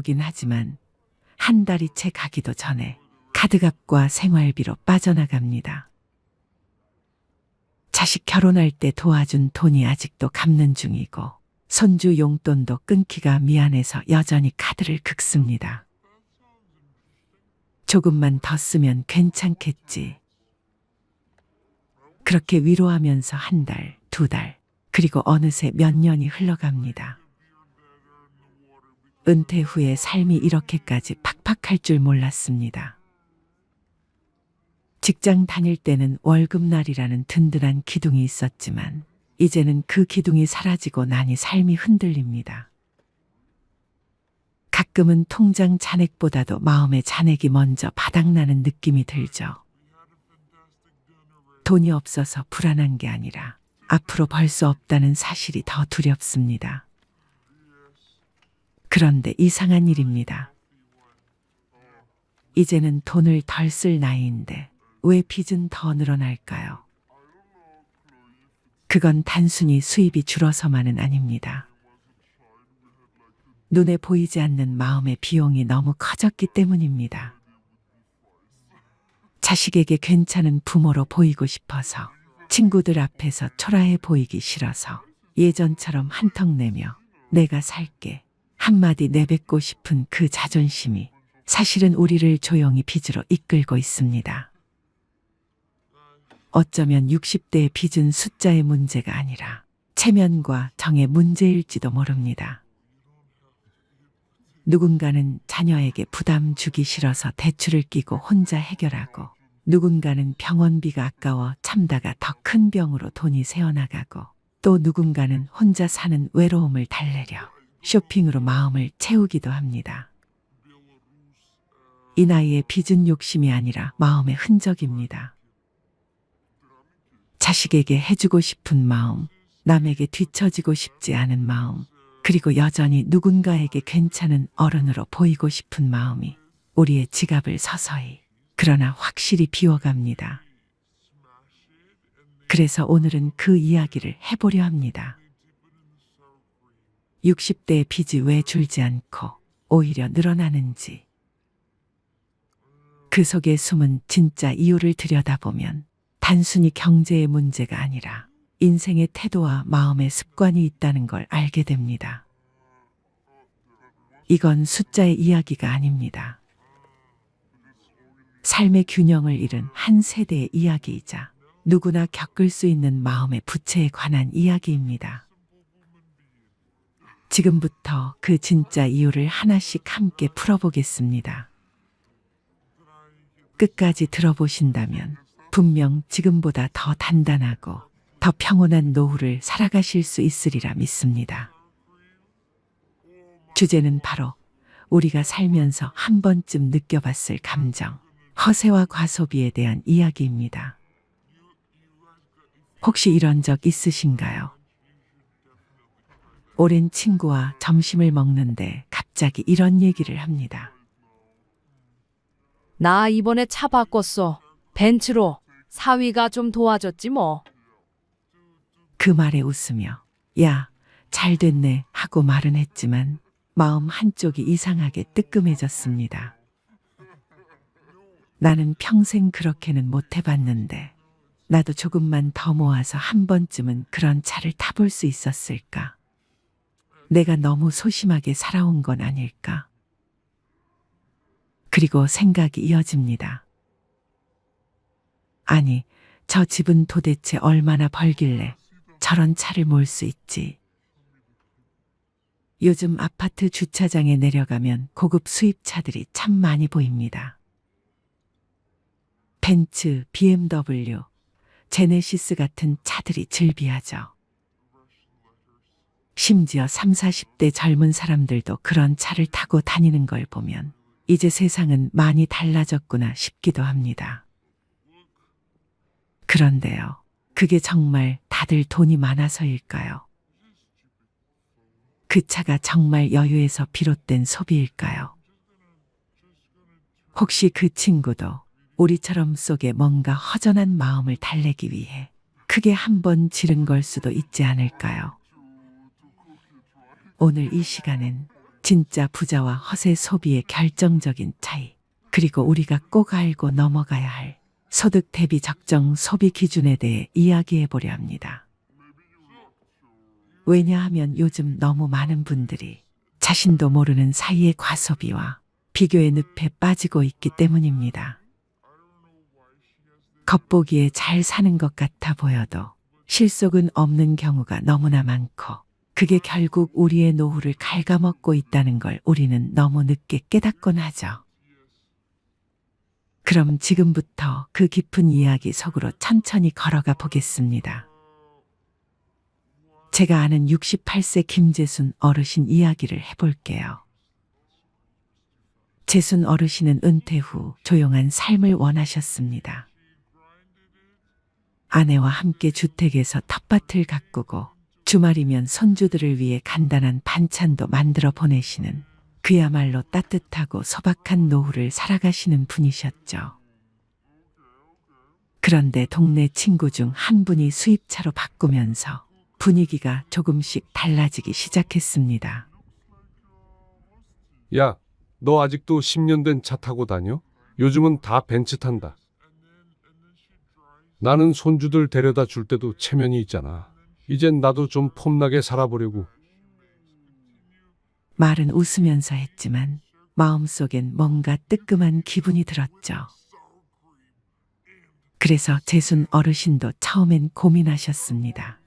돌아오긴 하지만 한 달이 채 가기도 전에 카드값과 생활비로 빠져나갑니다. 자식 결혼할 때 도와준 돈이 아직도 갚는 중이고 손주 용돈도 끊기가 미안해서 여전히 카드를 긁습니다. 조금만 더 쓰면 괜찮겠지. 그렇게 위로하면서 한 달, 두 달, 그리고 어느새 몇 년이 흘러갑니다. 은퇴 후에 삶이 이렇게까지 팍팍할 줄 몰랐습니다. 직장 다닐 때는 월급날이라는 든든한 기둥이 있었지만 이제는 그 기둥이 사라지고 나니 삶이 흔들립니다. 가끔은 통장 잔액보다도 마음의 잔액이 먼저 바닥나는 느낌이 들죠. 돈이 없어서 불안한 게 아니라 앞으로 벌 수 없다는 사실이 더 두렵습니다. 그런데 이상한 일입니다. 이제는 돈을 덜 쓸 나이인데 왜 빚은 더 늘어날까요? 그건 단순히 수입이 줄어서만은 아닙니다. 눈에 보이지 않는 마음의 비용이 너무 커졌기 때문입니다. 자식에게 괜찮은 부모로 보이고 싶어서, 친구들 앞에서 초라해 보이기 싫어서 예전처럼 한턱 내며 내가 살게 한마디 내뱉고 싶은 그 자존심이 사실은 우리를 조용히 빚으로 이끌고 있습니다. 어쩌면 60대의 빚은 숫자의 문제가 아니라 체면과 정의 문제일지도 모릅니다. 누군가는 자녀에게 부담 주기 싫어서 대출을 끼고 혼자 해결하고, 누군가는 병원비가 아까워 참다가 더 큰 병으로 돈이 새어나가고, 또 누군가는 혼자 사는 외로움을 달래려 쇼핑으로 마음을 채우기도 합니다. 이 나이에 빚은 욕심이 아니라 마음의 흔적입니다. 자식에게 해주고 싶은 마음, 남에게 뒤처지고 싶지 않은 마음, 그리고 여전히 누군가에게 괜찮은 어른으로 보이고 싶은 마음이 우리의 지갑을 서서히, 그러나 확실히 비워갑니다. 그래서 오늘은 그 이야기를 해보려 합니다. 60대의 빚이 왜 줄지 않고 오히려 늘어나는지, 그 속에 숨은 진짜 이유를 들여다보면 단순히 경제의 문제가 아니라 인생의 태도와 마음의 습관이 있다는 걸 알게 됩니다. 이건 숫자의 이야기가 아닙니다. 삶의 균형을 잃은 한 세대의 이야기이자 누구나 겪을 수 있는 마음의 부채에 관한 이야기입니다. 지금부터 그 진짜 이유를 하나씩 함께 풀어보겠습니다. 끝까지 들어보신다면 분명 지금보다 더 단단하고 더 평온한 노후를 살아가실 수 있으리라 믿습니다. 주제는 바로 우리가 살면서 한 번쯤 느껴봤을 감정, 허세와 과소비에 대한 이야기입니다. 혹시 이런 적 있으신가요? 오랜 친구와 점심을 먹는데 갑자기 이런 얘기를 합니다. 나 이번에 차 바꿨어. 벤츠로. 사위가 좀 도와줬지 뭐. 그 말에 웃으며 야, 잘 됐네 하고 말은 했지만 마음 한쪽이 이상하게 뜨끔해졌습니다. 나는 평생 그렇게는 못 해봤는데 나도 조금만 더 모아서 한 번쯤은 그런 차를 타볼 수 있었을까? 내가 너무 소심하게 살아온 건 아닐까? 그리고 생각이 이어집니다. 아니, 저 집은 도대체 얼마나 벌길래 저런 차를 몰 수 있지? 요즘 아파트 주차장에 내려가면 고급 수입차들이 참 많이 보입니다. 벤츠, BMW, 제네시스 같은 차들이 즐비하죠. 심지어 30, 40대 젊은 사람들도 그런 차를 타고 다니는 걸 보면 이제 세상은 많이 달라졌구나 싶기도 합니다. 그런데요, 그게 정말 다들 돈이 많아서일까요? 그 차가 정말 여유에서 비롯된 소비일까요? 혹시 그 친구도 우리처럼 속에 뭔가 허전한 마음을 달래기 위해 크게 한번 지른 걸 수도 있지 않을까요? 오늘 이 시간은 진짜 부자와 허세 소비의 결정적인 차이, 그리고 우리가 꼭 알고 넘어가야 할 소득 대비 적정 소비 기준에 대해 이야기해 보려 합니다. 왜냐하면 요즘 너무 많은 분들이 자신도 모르는 사이의 과소비와 비교의 늪에 빠지고 있기 때문입니다. 겉보기에 잘 사는 것 같아 보여도 실속은 없는 경우가 너무나 많고, 그게 결국 우리의 노후를 갉아먹고 있다는 걸 우리는 너무 늦게 깨닫곤 하죠. 그럼 지금부터 그 깊은 이야기 속으로 천천히 걸어가 보겠습니다. 제가 아는 68세 김재순 어르신 이야기를 해볼게요. 재순 어르신은 은퇴 후 조용한 삶을 원하셨습니다. 아내와 함께 주택에서 텃밭을 가꾸고 주말이면 손주들을 위해 간단한 반찬도 만들어 보내시는, 그야말로 따뜻하고 소박한 노후를 살아가시는 분이셨죠. 그런데 동네 친구 중 한 분이 수입차로 바꾸면서 분위기가 조금씩 달라지기 시작했습니다. 야, 너 아직도 10년 된 차 타고 다녀? 요즘은 다 벤츠 탄다. 나는 손주들 데려다 줄 때도 체면이 있잖아. 이젠 나도 좀 폼나게 살아보려고. 말은 웃으면서 했지만 마음속엔 뭔가 뜨끔한 기분이 들었죠. 그래서 재순 어르신도 처음엔 고민하셨습니다.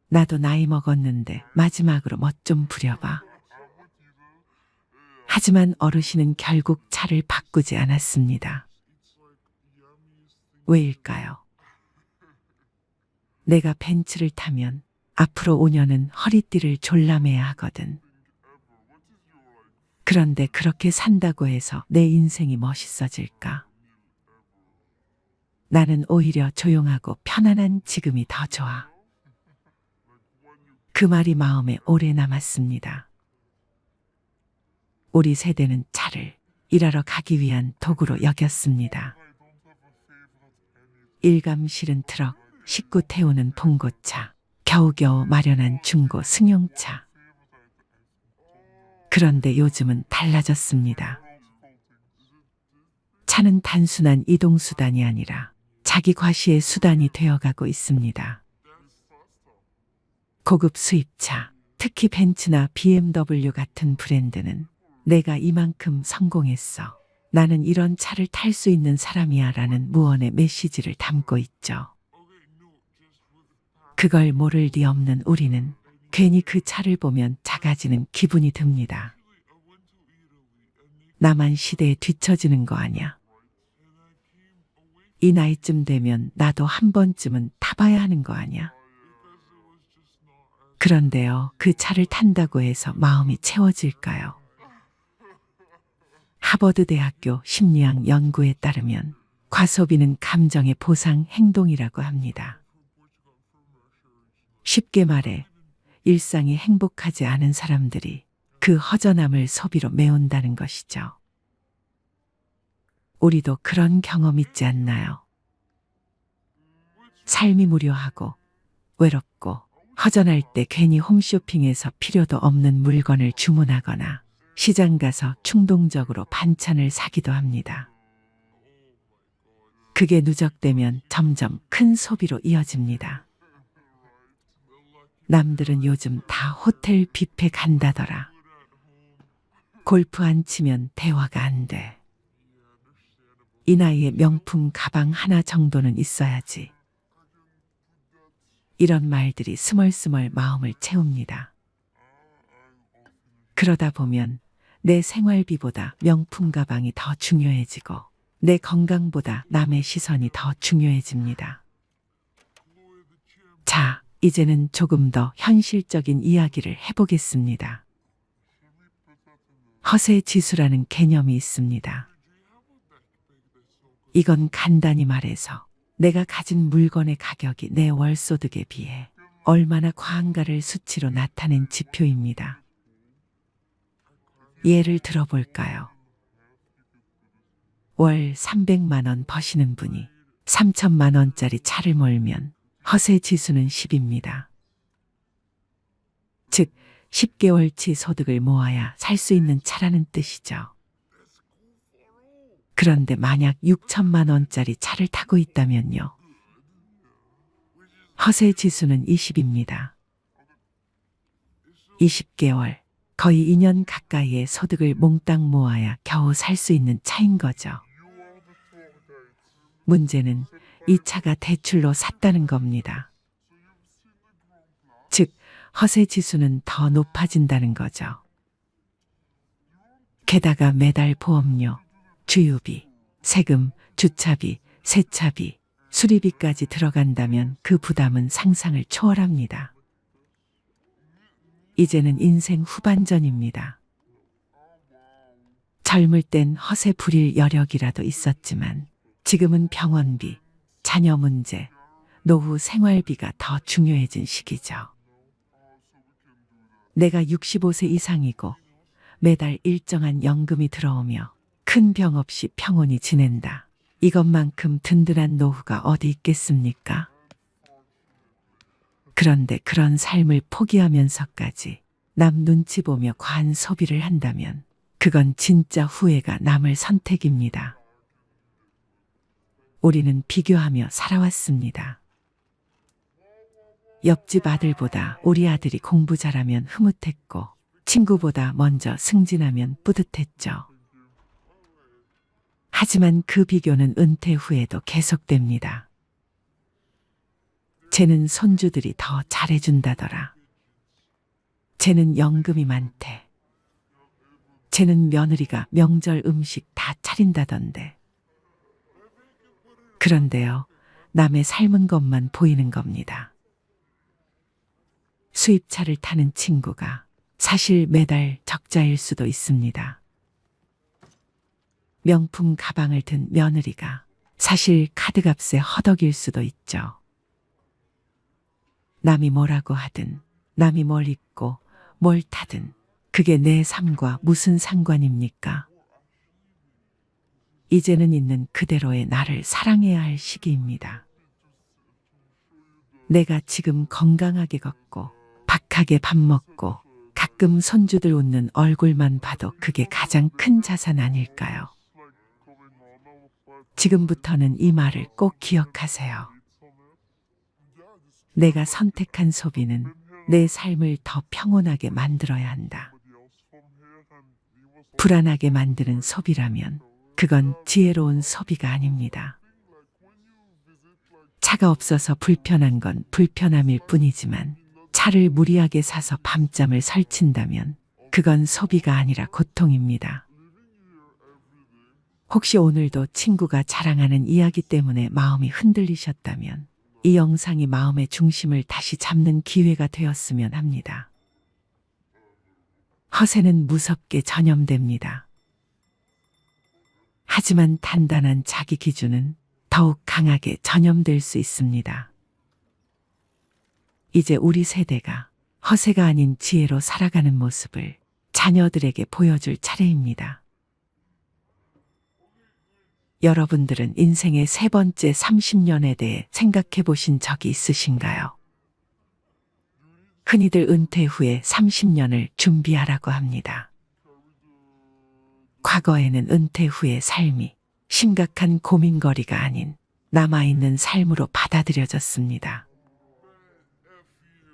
나도 나이 먹었는데 마지막으로 멋 좀 부려봐. 하지만 어르신은 결국 차를 바꾸지 않았습니다. 왜일까요? 내가 벤츠를 타면 앞으로 5년은 허리띠를 졸라매야 하거든. 그런데 그렇게 산다고 해서 내 인생이 멋있어질까? 나는 오히려 조용하고 편안한 지금이 더 좋아. 그 말이 마음에 오래 남았습니다. 우리 세대는 차를 일하러 가기 위한 도구로 여겼습니다. 일감 실은 트럭, 식구 태우는 봉고차, 겨우겨우 마련한 중고 승용차. 그런데 요즘은 달라졌습니다. 차는 단순한 이동수단이 아니라 자기 과시의 수단이 되어가고 있습니다. 고급 수입차, 특히 벤츠나 BMW 같은 브랜드는 내가 이만큼 성공했어, 나는 이런 차를 탈 수 있는 사람이야 라는 무언의 메시지를 담고 있죠. 그걸 모를 리 없는 우리는 괜히 그 차를 보면 작아지는 기분이 듭니다. 나만 시대에 뒤처지는 거 아냐? 이 나이쯤 되면 나도 한 번쯤은 타봐야 하는 거 아냐? 그런데요, 그 차를 탄다고 해서 마음이 채워질까요? 하버드 대학교 심리학 연구에 따르면 과소비는 감정의 보상 행동이라고 합니다. 쉽게 말해 일상이 행복하지 않은 사람들이 그 허전함을 소비로 메운다는 것이죠. 우리도 그런 경험 있지 않나요? 삶이 무료하고 외롭고 허전할 때 괜히 홈쇼핑에서 필요도 없는 물건을 주문하거나 시장 가서 충동적으로 반찬을 사기도 합니다. 그게 누적되면 점점 큰 소비로 이어집니다. 남들은 요즘 다 호텔 뷔페 간다더라. 골프 안 치면 대화가 안 돼. 이 나이에 명품 가방 하나 정도는 있어야지. 이런 말들이 스멀스멀 마음을 채웁니다. 그러다 보면 내 생활비보다 명품 가방이 더 중요해지고 내 건강보다 남의 시선이 더 중요해집니다. 자, 이제는 조금 더 현실적인 이야기를 해보겠습니다. 허세 지수라는 개념이 있습니다. 이건 간단히 말해서 내가 가진 물건의 가격이 내 월소득에 비해 얼마나 과한가를 수치로 나타낸 지표입니다. 예를 들어볼까요? 월 300만 원 버시는 분이 3천만 원짜리 차를 몰면 허세 지수는 10입니다. 즉, 10개월치 소득을 모아야 살 수 있는 차라는 뜻이죠. 그런데 만약 6천만 원짜리 차를 타고 있다면요. 허세 지수는 20입니다. 20개월, 거의 2년 가까이의 소득을 몽땅 모아야 겨우 살 수 있는 차인 거죠. 문제는 이 차가 대출로 샀다는 겁니다. 즉, 허세 지수는 더 높아진다는 거죠. 게다가 매달 보험료, 주유비, 세금, 주차비, 세차비, 수리비까지 들어간다면 그 부담은 상상을 초월합니다. 이제는 인생 후반전입니다. 젊을 땐 허세 부릴 여력이라도 있었지만 지금은 병원비, 자녀 문제, 노후 생활비가 더 중요해진 시기죠. 내가 65세 이상이고 매달 일정한 연금이 들어오며 큰 병 없이 평온히 지낸다. 이것만큼 든든한 노후가 어디 있겠습니까? 그런데 그런 삶을 포기하면서까지 남 눈치 보며 과한 소비를 한다면 그건 진짜 후회가 남을 선택입니다. 우리는 비교하며 살아왔습니다. 옆집 아들보다 우리 아들이 공부 잘하면 흐뭇했고 친구보다 먼저 승진하면 뿌듯했죠. 하지만 그 비교는 은퇴 후에도 계속됩니다. 쟤는 손주들이 더 잘해준다더라. 쟤는 연금이 많대. 쟤는 며느리가 명절 음식 다 차린다던데. 그런데요, 남의 삶은 것만 보이는 겁니다. 수입차를 타는 친구가 사실 매달 적자일 수도 있습니다. 명품 가방을 든 며느리가 사실 카드값에 허덕일 수도 있죠. 남이 뭐라고 하든, 남이 뭘 입고 뭘 타든 그게 내 삶과 무슨 상관입니까? 이제는 있는 그대로의 나를 사랑해야 할 시기입니다. 내가 지금 건강하게 걷고 박하게 밥 먹고 가끔 손주들 웃는 얼굴만 봐도 그게 가장 큰 자산 아닐까요? 지금부터는 이 말을 꼭 기억하세요. 내가 선택한 소비는 내 삶을 더 평온하게 만들어야 한다. 불안하게 만드는 소비라면 그건 지혜로운 소비가 아닙니다. 차가 없어서 불편한 건 불편함일 뿐이지만 차를 무리하게 사서 밤잠을 설친다면 그건 소비가 아니라 고통입니다. 혹시 오늘도 친구가 자랑하는 이야기 때문에 마음이 흔들리셨다면 이 영상이 마음의 중심을 다시 잡는 기회가 되었으면 합니다. 허세는 무섭게 전염됩니다. 하지만 단단한 자기 기준은 더욱 강하게 전염될 수 있습니다. 이제 우리 세대가 허세가 아닌 지혜로 살아가는 모습을 자녀들에게 보여줄 차례입니다. 여러분들은 인생의 세 번째 30년에 대해 생각해 보신 적이 있으신가요? 흔히들 은퇴 후에 30년을 준비하라고 합니다. 과거에는 은퇴 후의 삶이 심각한 고민거리가 아닌 남아있는 삶으로 받아들여졌습니다.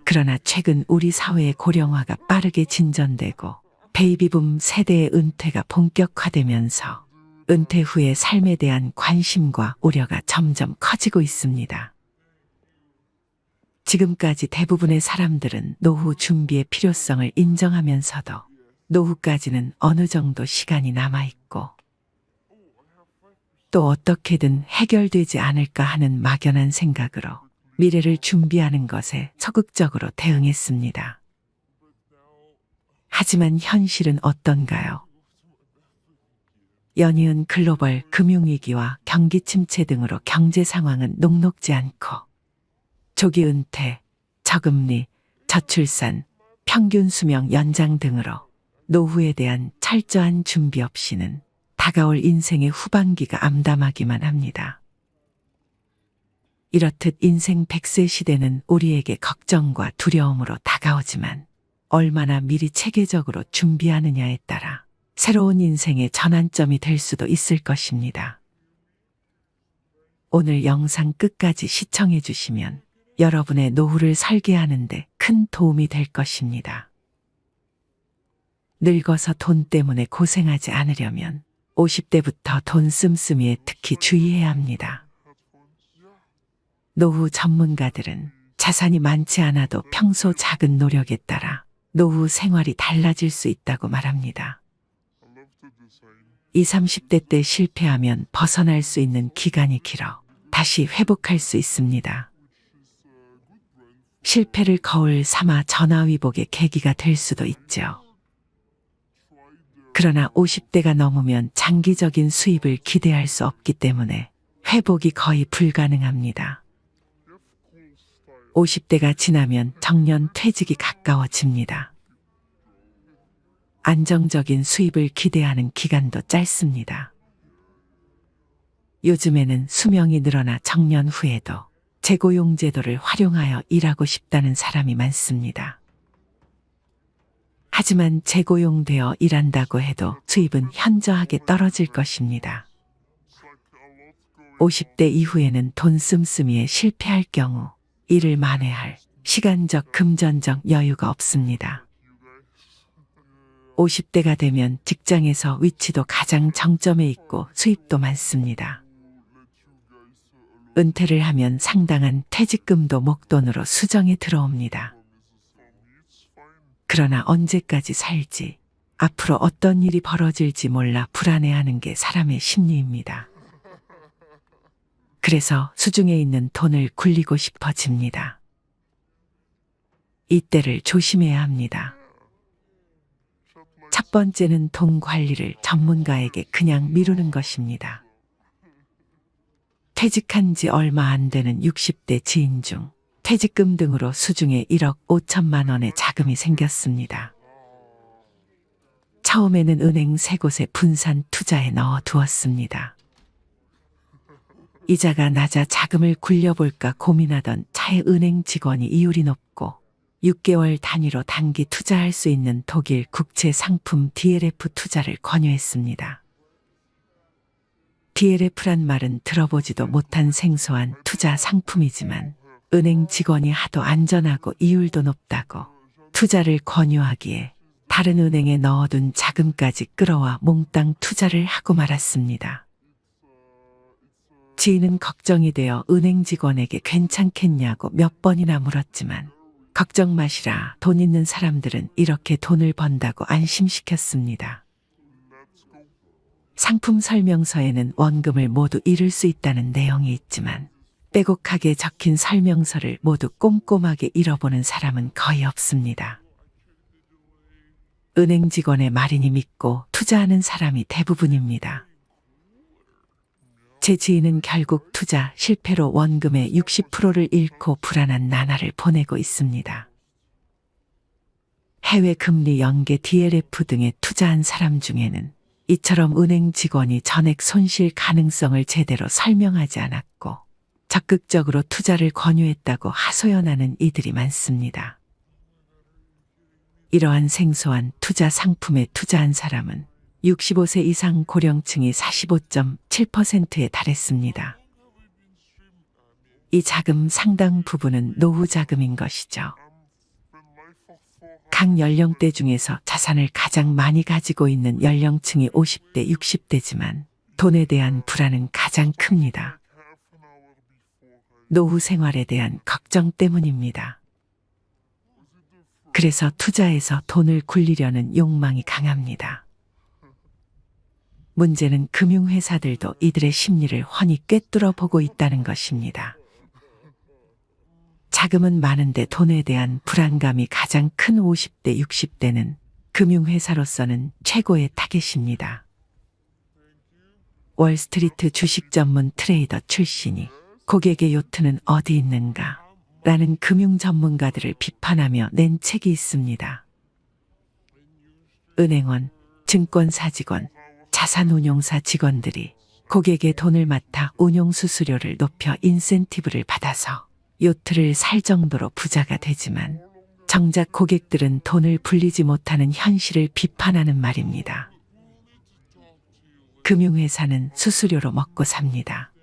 그러나 최근 우리 사회의 고령화가 빠르게 진전되고 베이비붐 세대의 은퇴가 본격화되면서 은퇴 후의 삶에 대한 관심과 우려가 점점 커지고 있습니다. 지금까지 대부분의 사람들은 노후 준비의 필요성을 인정하면서도 노후까지는 어느 정도 시간이 남아있고 또 어떻게든 해결되지 않을까 하는 막연한 생각으로 미래를 준비하는 것에 적극적으로 대응했습니다. 하지만 현실은 어떤가요? 연이은 글로벌 금융위기와 경기 침체 등으로 경제 상황은 녹록지 않고 조기 은퇴, 저금리, 저출산, 평균 수명 연장 등으로 노후에 대한 철저한 준비 없이는 다가올 인생의 후반기가 암담하기만 합니다. 이렇듯 인생 100세 시대는 우리에게 걱정과 두려움으로 다가오지만 얼마나 미리 체계적으로 준비하느냐에 따라 새로운 인생의 전환점이 될 수도 있을 것입니다. 오늘 영상 끝까지 시청해 주시면 여러분의 노후를 설계하는 데 큰 도움이 될 것입니다. 늙어서 돈 때문에 고생하지 않으려면 50대부터 돈 씀씀이에 특히 주의해야 합니다. 노후 전문가들은 자산이 많지 않아도 평소 작은 노력에 따라 노후 생활이 달라질 수 있다고 말합니다. 20, 30대 때 실패하면 벗어날 수 있는 기간이 길어 다시 회복할 수 있습니다. 실패를 거울 삼아 전화위복의 계기가 될 수도 있죠. 그러나 50대가 넘으면 장기적인 수입을 기대할 수 없기 때문에 회복이 거의 불가능합니다. 50대가 지나면 정년 퇴직이 가까워집니다. 안정적인 수입을 기대하는 기간도 짧습니다. 요즘에는 수명이 늘어나 정년 후에도 재고용 제도를 활용하여 일하고 싶다는 사람이 많습니다. 하지만 재고용되어 일한다고 해도 수입은 현저하게 떨어질 것입니다. 50대 이후에는 돈 씀씀이에 실패할 경우 일을 만회할 시간적 금전적 여유가 없습니다. 50대가 되면 직장에서 위치도 가장 정점에 있고 수입도 많습니다. 은퇴를 하면 상당한 퇴직금도 목돈으로 수정에 들어옵니다. 그러나 언제까지 살지, 앞으로 어떤 일이 벌어질지 몰라 불안해하는 게 사람의 심리입니다. 그래서 수중에 있는 돈을 굴리고 싶어집니다. 이때를 조심해야 합니다. 첫 번째는 돈 관리를 전문가에게 그냥 미루는 것입니다. 퇴직한 지 얼마 안 되는 60대 지인 중 퇴직금 등으로 수중에 1억 5천만 원의 자금이 생겼습니다. 처음에는 은행 3곳에 분산 투자에 넣어 두었습니다. 이자가 낮아 자금을 굴려볼까 고민하던 차에 은행 직원이 이율이 높고 6개월 단위로 단기 투자할 수 있는 독일 국채 상품 DLF 투자를 권유했습니다. DLF란 말은 들어보지도 못한 생소한 투자 상품이지만 은행 직원이 하도 안전하고 이율도 높다고 투자를 권유하기에 다른 은행에 넣어둔 자금까지 끌어와 몽땅 투자를 하고 말았습니다. 지인은 걱정이 되어 은행 직원에게 괜찮겠냐고 몇 번이나 물었지만 걱정 마시라, 돈 있는 사람들은 이렇게 돈을 번다고 안심시켰습니다. 상품 설명서에는 원금을 모두 잃을 수 있다는 내용이 있지만 빼곡하게 적힌 설명서를 모두 꼼꼼하게 읽어보는 사람은 거의 없습니다. 은행 직원의 말이니 믿고 투자하는 사람이 대부분입니다. 제 지인은 결국 투자 실패로 원금의 60%를 잃고 불안한 나날을 보내고 있습니다. 해외 금리 연계 DLF 등에 투자한 사람 중에는 이처럼 은행 직원이 전액 손실 가능성을 제대로 설명하지 않았고 적극적으로 투자를 권유했다고 하소연하는 이들이 많습니다. 이러한 생소한 투자 상품에 투자한 사람은 65세 이상 고령층이 45.7%에 달했습니다. 이 자금 상당 부분은 노후 자금인 것이죠. 각 연령대 중에서 자산을 가장 많이 가지고 있는 연령층이 50대, 60대지만 돈에 대한 불안은 가장 큽니다. 노후 생활에 대한 걱정 때문입니다. 그래서 투자에서 돈을 굴리려는 욕망이 강합니다. 문제는 금융회사들도 이들의 심리를 훤히 꿰뚫어 보고 있다는 것입니다. 자금은 많은데 돈에 대한 불안감이 가장 큰 50대, 60대는 금융회사로서는 최고의 타겟입니다. 월스트리트 주식 전문 트레이더 출신이 고객의 요트는 어디 있는가? 라는 금융 전문가들을 비판하며 낸 책이 있습니다. 은행원, 증권사 직원, 자산운용사 직원들이 고객의 돈을 맡아 운용수수료를 높여 인센티브를 받아서 요트를 살 정도로 부자가 되지만 정작 고객들은 돈을 불리지 못하는 현실을 비판하는 말입니다. 금융회사는 수수료로 먹고 삽니다.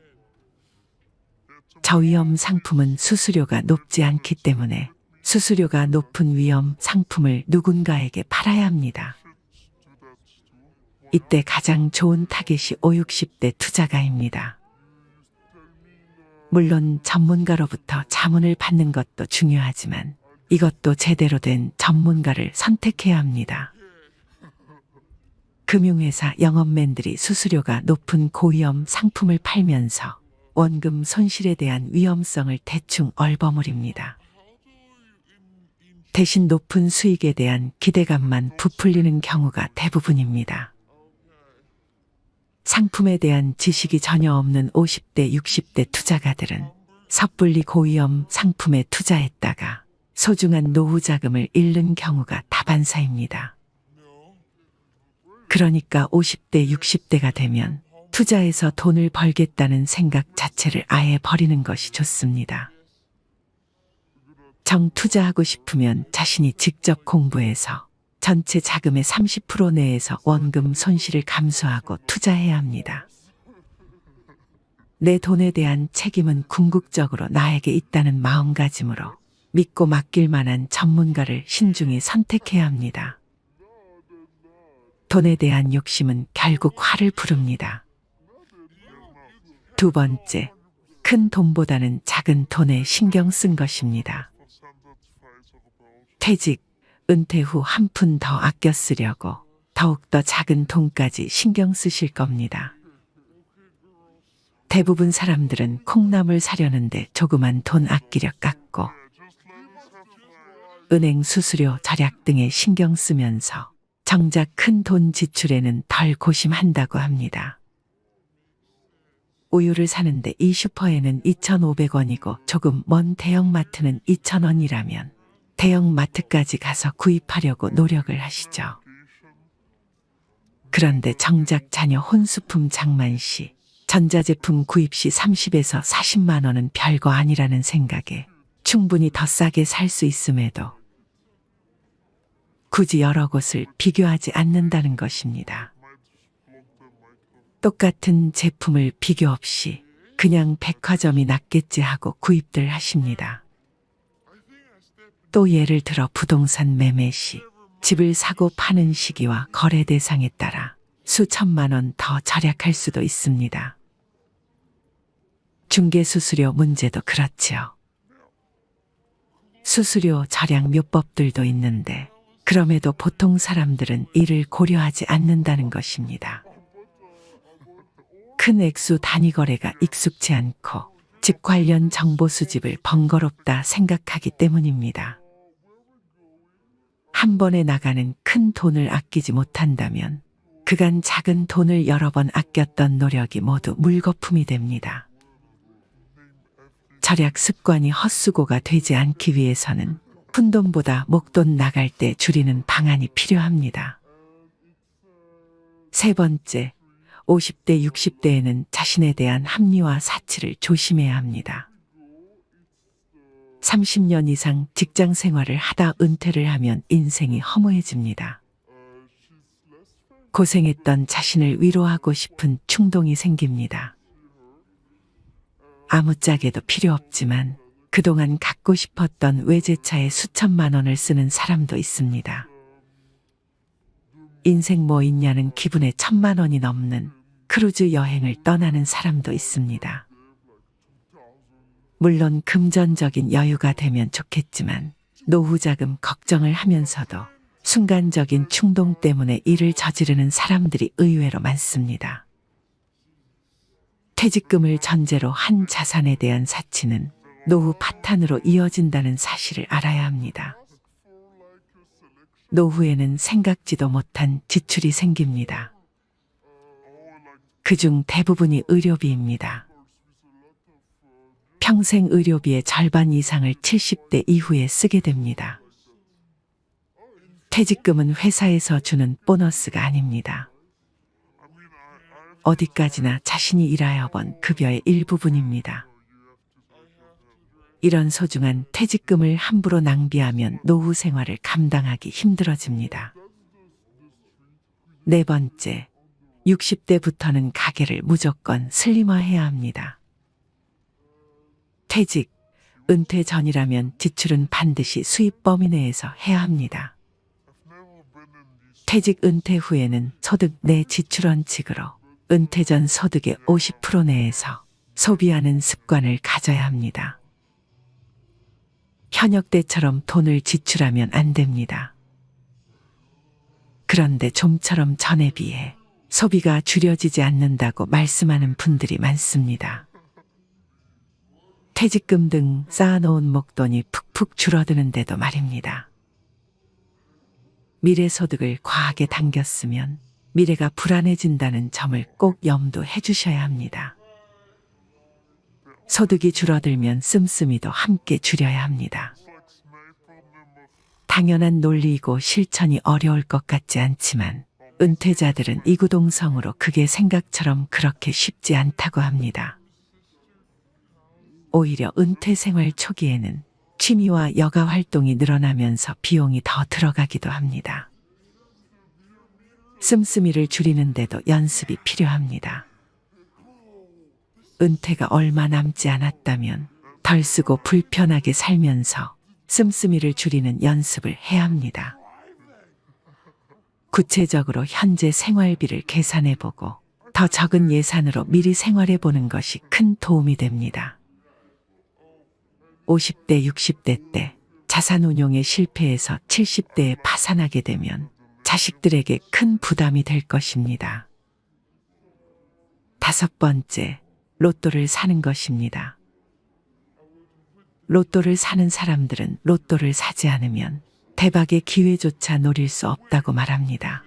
저위험 상품은 수수료가 높지 않기 때문에 수수료가 높은 위험 상품을 누군가에게 팔아야 합니다. 이때 가장 좋은 타겟이 5, 60대 투자가입니다. 물론 전문가로부터 자문을 받는 것도 중요하지만 이것도 제대로 된 전문가를 선택해야 합니다. 금융회사 영업맨들이 수수료가 높은 고위험 상품을 팔면서 원금 손실에 대한 위험성을 대충 얼버무립니다. 대신 높은 수익에 대한 기대감만 부풀리는 경우가 대부분입니다. 상품에 대한 지식이 전혀 없는 50대, 60대 투자가들은 섣불리 고위험 상품에 투자했다가 소중한 노후 자금을 잃는 경우가 다반사입니다. 그러니까 50대, 60대가 되면 투자해서 돈을 벌겠다는 생각 자체를 아예 버리는 것이 좋습니다. 정 투자하고 싶으면 자신이 직접 공부해서 전체 자금의 30% 내에서 원금 손실을 감수하고 투자해야 합니다. 내 돈에 대한 책임은 궁극적으로 나에게 있다는 마음가짐으로 믿고 맡길 만한 전문가를 신중히 선택해야 합니다. 돈에 대한 욕심은 결국 화를 부릅니다. 두 번째, 큰 돈보다는 작은 돈에 신경 쓴 것입니다. 퇴직, 은퇴 후 한 푼 더 아껴 쓰려고 더욱더 작은 돈까지 신경 쓰실 겁니다. 대부분 사람들은 콩나물 사려는데 조그만 돈 아끼려 깎고 은행 수수료 절약 등에 신경 쓰면서 정작 큰 돈 지출에는 덜 고심한다고 합니다. 우유를 사는데 이 슈퍼에는 2,500원이고 조금 먼 대형마트는 2,000원이라면 대형마트까지 가서 구입하려고 노력을 하시죠. 그런데 정작 자녀 혼수품 장만 시, 전자제품 구입 시 30에서 40만 원은 별거 아니라는 생각에 충분히 더 싸게 살 수 있음에도 굳이 여러 곳을 비교하지 않는다는 것입니다. 똑같은 제품을 비교 없이 그냥 백화점이 낫겠지 하고 구입들 하십니다. 또 예를 들어 부동산 매매 시 집을 사고 파는 시기와 거래 대상에 따라 수천만 원 더 절약할 수도 있습니다. 중개수수료 문제도 그렇지요. 수수료 절약 묘법들도 있는데 그럼에도 보통 사람들은 이를 고려하지 않는다는 것입니다. 큰 액수 단위 거래가 익숙치 않고 집 관련 정보 수집을 번거롭다 생각하기 때문입니다. 한 번에 나가는 큰 돈을 아끼지 못한다면 그간 작은 돈을 여러 번 아꼈던 노력이 모두 물거품이 됩니다. 절약 습관이 헛수고가 되지 않기 위해서는 푼돈보다 목돈 나갈 때 줄이는 방안이 필요합니다. 세 번째, 50대, 60대에는 자신에 대한 합리화 사치를 조심해야 합니다. 30년 이상 직장 생활을 하다 은퇴를 하면 인생이 허무해집니다. 고생했던 자신을 위로하고 싶은 충동이 생깁니다. 아무짝에도 필요 없지만 그동안 갖고 싶었던 외제차에 수천만 원을 쓰는 사람도 있습니다. 인생 뭐 있냐는 기분에 1,000만 원이 넘는 크루즈 여행을 떠나는 사람도 있습니다. 물론 금전적인 여유가 되면 좋겠지만 노후 자금 걱정을 하면서도 순간적인 충동 때문에 일을 저지르는 사람들이 의외로 많습니다. 퇴직금을 전제로 한 자산에 대한 사치는 노후 파탄으로 이어진다는 사실을 알아야 합니다. 노후에는 생각지도 못한 지출이 생깁니다. 그중 대부분이 의료비입니다. 평생 의료비의 절반 이상을 70대 이후에 쓰게 됩니다. 퇴직금은 회사에서 주는 보너스가 아닙니다. 어디까지나 자신이 일하여 번 급여의 일부분입니다. 이런 소중한 퇴직금을 함부로 낭비하면 노후 생활을 감당하기 힘들어집니다. 네 번째, 60대부터는 가계를 무조건 슬림화해야 합니다. 퇴직, 은퇴 전이라면 지출은 반드시 수입 범위 내에서 해야 합니다. 퇴직 은퇴 후에는 소득 내 지출 원칙으로 은퇴 전 소득의 50% 내에서 소비하는 습관을 가져야 합니다. 현역 때처럼 돈을 지출하면 안 됩니다. 그런데 좀처럼 전에 비해 소비가 줄여지지 않는다고 말씀하는 분들이 많습니다. 퇴직금 등 쌓아놓은 목돈이 푹푹 줄어드는데도 말입니다. 미래 소득을 과하게 당겼으면 미래가 불안해진다는 점을 꼭 염두해 주셔야 합니다. 소득이 줄어들면 씀씀이도 함께 줄여야 합니다. 당연한 논리이고 실천이 어려울 것 같지 않지만 은퇴자들은 이구동성으로 그게 생각처럼 그렇게 쉽지 않다고 합니다. 오히려 은퇴 생활 초기에는 취미와 여가 활동이 늘어나면서 비용이 더 들어가기도 합니다. 씀씀이를 줄이는데도 연습이 필요합니다. 은퇴가 얼마 남지 않았다면 덜 쓰고 불편하게 살면서 씀씀이를 줄이는 연습을 해야 합니다. 구체적으로 현재 생활비를 계산해보고 더 적은 예산으로 미리 생활해보는 것이 큰 도움이 됩니다. 50대, 60대 때 자산운용에 실패해서 70대에 파산하게 되면 자식들에게 큰 부담이 될 것입니다. 다섯 번째, 로또를 사는 것입니다. 로또를 사는 사람들은 로또를 사지 않으면 대박의 기회조차 노릴 수 없다고 말합니다.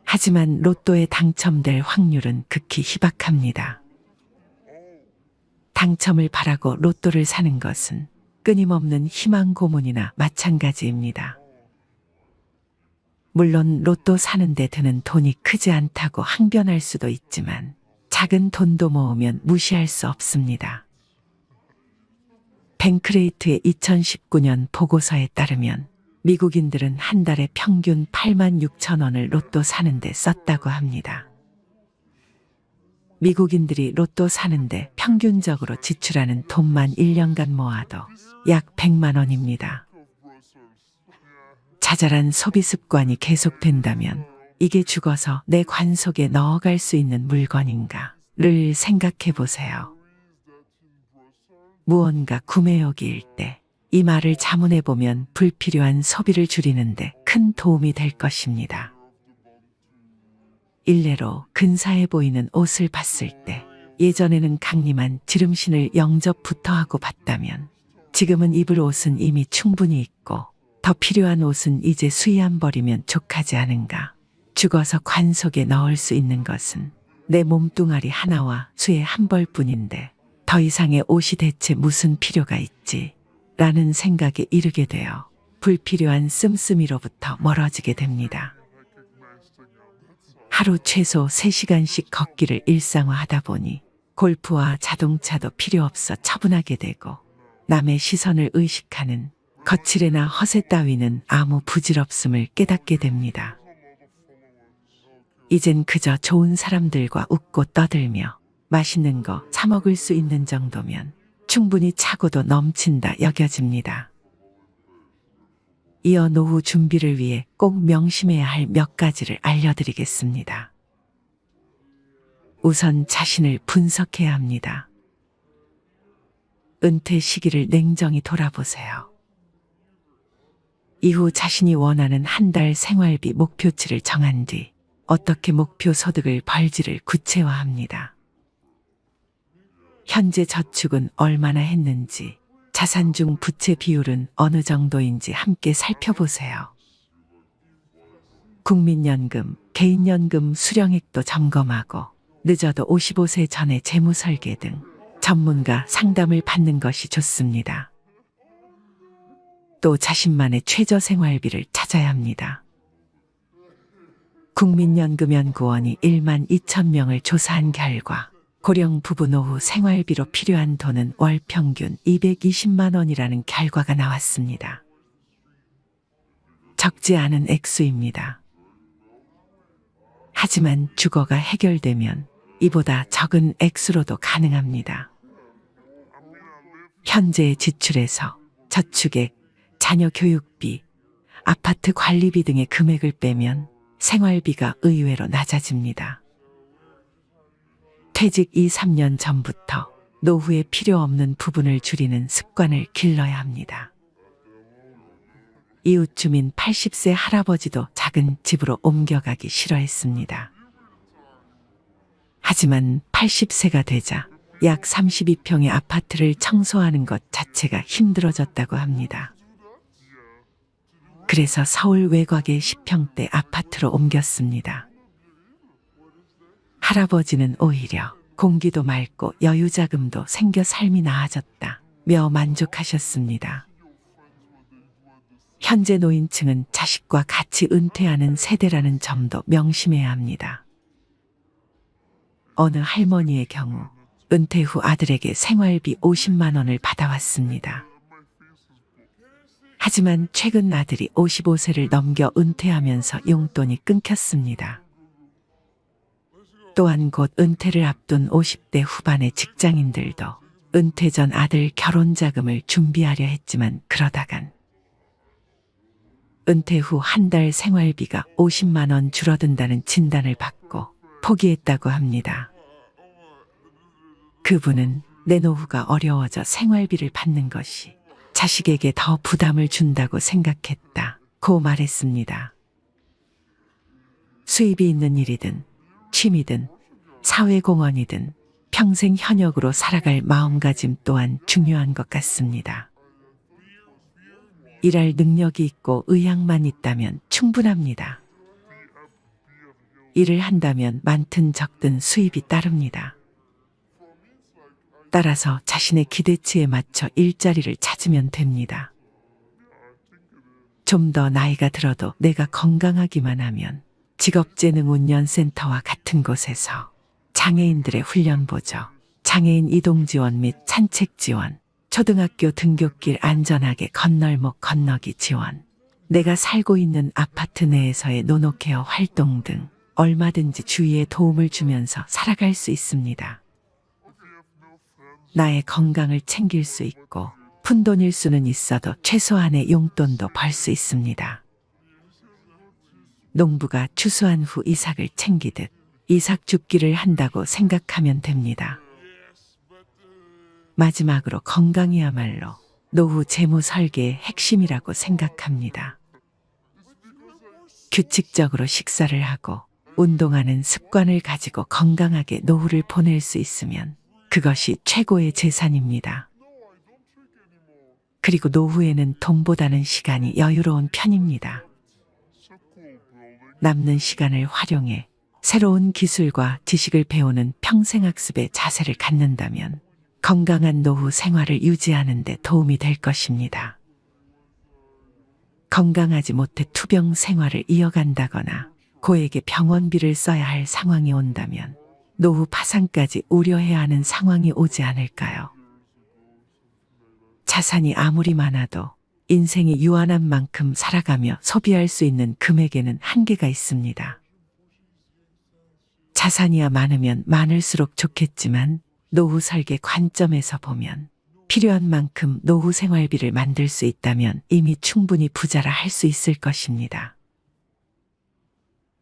하지만 로또에 당첨될 확률은 극히 희박합니다. 당첨을 바라고 로또를 사는 것은 끊임없는 희망 고문이나 마찬가지입니다. 물론 로또 사는데 드는 돈이 크지 않다고 항변할 수도 있지만 작은 돈도 모으면 무시할 수 없습니다. 뱅크레이트의 2019년 보고서에 따르면 미국인들은 한 달에 평균 8만 6천 원을 로또 사는데 썼다고 합니다. 미국인들이 로또 사는데 평균적으로 지출하는 돈만 1년간 모아도 약 100만 원입니다. 자잘한 소비 습관이 계속된다면 이게 죽어서 내 관 속에 넣어갈 수 있는 물건인가를 생각해 보세요. 무언가 구매욕일 때 이 말을 자문해 보면 불필요한 소비를 줄이는데 큰 도움이 될 것입니다. 일례로 근사해 보이는 옷을 봤을 때 예전에는 강림한 지름신을 영접부터 하고 봤다면 지금은 입을 옷은 이미 충분히 있고 더 필요한 옷은 이제 수의안 버리면 족하지 않은가. 죽어서 관 속에 넣을 수 있는 것은 내 몸뚱아리 하나와 수의 한 벌뿐인데 더 이상의 옷이 대체 무슨 필요가 있지? 라는 생각에 이르게 되어 불필요한 씀씀이로부터 멀어지게 됩니다. 하루 최소 3시간씩 걷기를 일상화하다 보니 골프와 자동차도 필요 없어 처분하게 되고 남의 시선을 의식하는 거칠애나 허세 따위는 아무 부질없음을 깨닫게 됩니다. 이젠 그저 좋은 사람들과 웃고 떠들며 맛있는 거 사 먹을 수 있는 정도면 충분히 차고도 넘친다 여겨집니다. 이어 노후 준비를 위해 꼭 명심해야 할 몇 가지를 알려드리겠습니다. 우선 자신을 분석해야 합니다. 은퇴 시기를 냉정히 돌아보세요. 이후 자신이 원하는 한 달 생활비 목표치를 정한 뒤 어떻게 목표 소득을 벌지를 구체화합니다. 현재 저축은 얼마나 했는지, 자산 중 부채 비율은 어느 정도인지 함께 살펴보세요. 국민연금, 개인연금 수령액도 점검하고 늦어도 55세 전에 재무설계 등 전문가 상담을 받는 것이 좋습니다. 또 자신만의 최저 생활비를 찾아야 합니다. 국민연금연구원이 1만 2천 명을 조사한 결과 고령 부부 노후 생활비로 필요한 돈은 월 평균 220만 원이라는 결과가 나왔습니다. 적지 않은 액수입니다. 하지만 주거가 해결되면 이보다 적은 액수로도 가능합니다. 현재의 지출에서 저축액, 자녀 교육비, 아파트 관리비 등의 금액을 빼면 생활비가 의외로 낮아집니다. 퇴직 2, 3년 전부터 노후에 필요 없는 부분을 줄이는 습관을 길러야 합니다. 이웃 주민 80세 할아버지도 작은 집으로 옮겨가기 싫어했습니다. 하지만 80세가 되자 약 32평의 아파트를 청소하는 것 자체가 힘들어졌다고 합니다. 그래서 서울 외곽의 10평대 아파트로 옮겼습니다. 할아버지는 오히려 공기도 맑고 여유자금도 생겨 삶이 나아졌다며 만족하셨습니다. 현재 노인층은 자식과 같이 은퇴하는 세대라는 점도 명심해야 합니다. 어느 할머니의 경우 은퇴 후 아들에게 생활비 50만 원을 받아왔습니다. 하지만 최근 아들이 55세를 넘겨 은퇴하면서 용돈이 끊겼습니다. 또한 곧 은퇴를 앞둔 50대 후반의 직장인들도 은퇴 전 아들 결혼 자금을 준비하려 했지만 그러다간 은퇴 후 한 달 생활비가 50만 원 줄어든다는 진단을 받고 포기했다고 합니다. 그분은 내 노후가 어려워져 생활비를 받는 것이 자식에게 더 부담을 준다고 생각했다고 말했습니다. 수입이 있는 일이든 취미든 사회공헌이든 평생 현역으로 살아갈 마음가짐 또한 중요한 것 같습니다. 일할 능력이 있고 의향만 있다면 충분합니다. 일을 한다면 많든 적든 수입이 따릅니다. 따라서 자신의 기대치에 맞춰 일자리를 찾으면 됩니다. 좀 더 나이가 들어도 내가 건강하기만 하면 직업재능운영센터와 같은 곳에서 장애인들의 훈련보조, 장애인 이동지원 및 산책지원, 초등학교 등굣길 안전하게 건널목 건너기 지원, 내가 살고 있는 아파트 내에서의 노노케어 활동 등 얼마든지 주위에 도움을 주면서 살아갈 수 있습니다. 나의 건강을 챙길 수 있고 푼돈일 수는 있어도 최소한의 용돈도 벌 수 있습니다. 농부가 추수한 후 이삭을 챙기듯 이삭 줍기를 한다고 생각하면 됩니다. 마지막으로 건강이야말로 노후 재무 설계의 핵심이라고 생각합니다. 규칙적으로 식사를 하고 운동하는 습관을 가지고 건강하게 노후를 보낼 수 있으면 그것이 최고의 재산입니다. 그리고 노후에는 돈보다는 시간이 여유로운 편입니다. 남는 시간을 활용해 새로운 기술과 지식을 배우는 평생학습의 자세를 갖는다면 건강한 노후 생활을 유지하는 데 도움이 될 것입니다. 건강하지 못해 투병 생활을 이어간다거나 고액의 병원비를 써야 할 상황이 온다면 노후 파산까지 우려해야 하는 상황이 오지 않을까요? 자산이 아무리 많아도 인생이 유한한 만큼 살아가며 소비할 수 있는 금액에는 한계가 있습니다. 자산이야 많으면 많을수록 좋겠지만 노후 설계 관점에서 보면 필요한 만큼 노후 생활비를 만들 수 있다면 이미 충분히 부자라 할 수 있을 것입니다.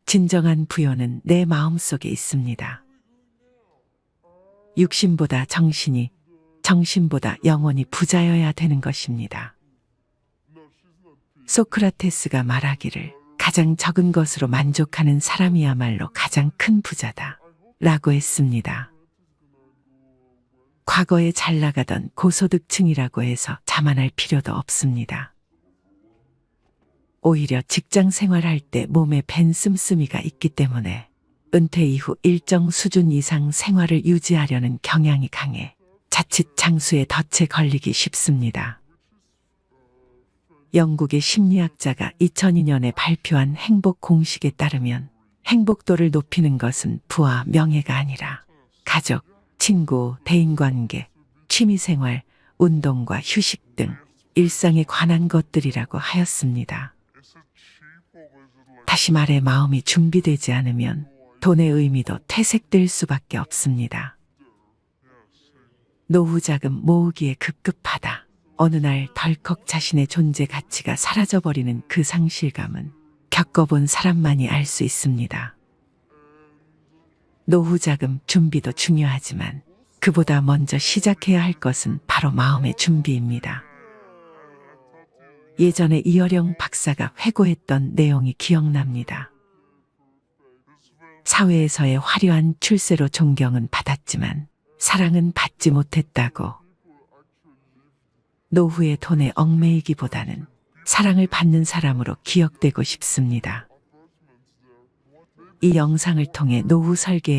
진정한 부여는 내 마음속에 있습니다. 육신보다 정신이, 정신보다 영혼이 부자여야 되는 것입니다. 소크라테스가 말하기를 가장 적은 것으로 만족하는 사람이야말로 가장 큰 부자다 라고 했습니다. 과거에 잘 나가던 고소득층이라고 해서 자만할 필요도 없습니다. 오히려 직장 생활할 때 몸에 밴 씀씀이가 있기 때문에 은퇴 이후 일정 수준 이상 생활을 유지하려는 경향이 강해 자칫 장수에 덫에 걸리기 쉽습니다. 영국의 심리학자가 2002년에 발표한 행복 공식에 따르면 행복도를 높이는 것은 부와 명예가 아니라 가족, 친구, 대인관계, 취미생활, 운동과 휴식 등 일상에 관한 것들이라고 하였습니다. 다시 말해 마음이 준비되지 않으면 돈의 의미도 퇴색될 수밖에 없습니다. 노후 자금 모으기에 급급하다. 어느 날 덜컥 자신의 존재 가치가 사라져버리는 그 상실감은 겪어본 사람만이 알 수 있습니다. 노후 자금 준비도 중요하지만 그보다 먼저 시작해야 할 것은 바로 마음의 준비입니다. 예전에 이어령 박사가 회고했던 내용이 기억납니다. 사회에서의 화려한 출세로 존경은 받았지만 사랑은 받지 못했다고. 노후의 돈에 얽매이기보다는 사랑을 받는 사람으로 기억되고 싶습니다. 이 영상을 통해 노후 설계에